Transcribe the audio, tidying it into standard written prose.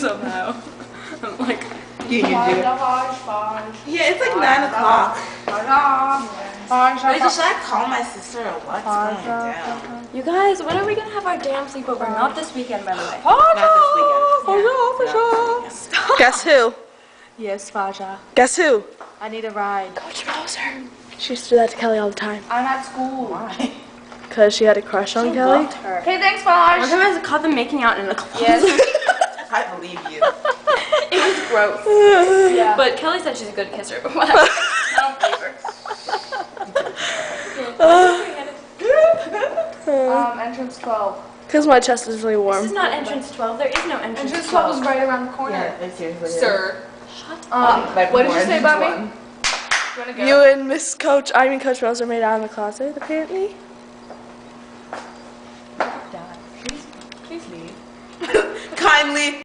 somehow. I'm like, Yeah, you do. Yeah, it's like 9 o'clock. Wait, should I call my sister or what's going down? you guys, when are we gonna have our damn sleepover? Not this weekend, by the way. Not this weekend. Stop. Guess who? Yes, Faja. Guess who? I need a ride. Coach Moser. She used to do that to Kelly all the time. I'm at school. Why? Because she had a crush on Kelly. Loved her. Okay, thanks, One Faj. time I caught them making out in a closet. Yes. I believe you. It was gross. Yeah. But Kelly said she's a good kisser, but whatever. I don't believe her. Entrance 12. Because my chest is really This warm. is not entrance 12. There is no entrance Entrance 12. 12 is right around the corner. Yeah, seriously. Sir. Shut What did you say about me? One. You wanna go? You and Coach Rose are made out in the closet, apparently. Dad, please leave. Kindly.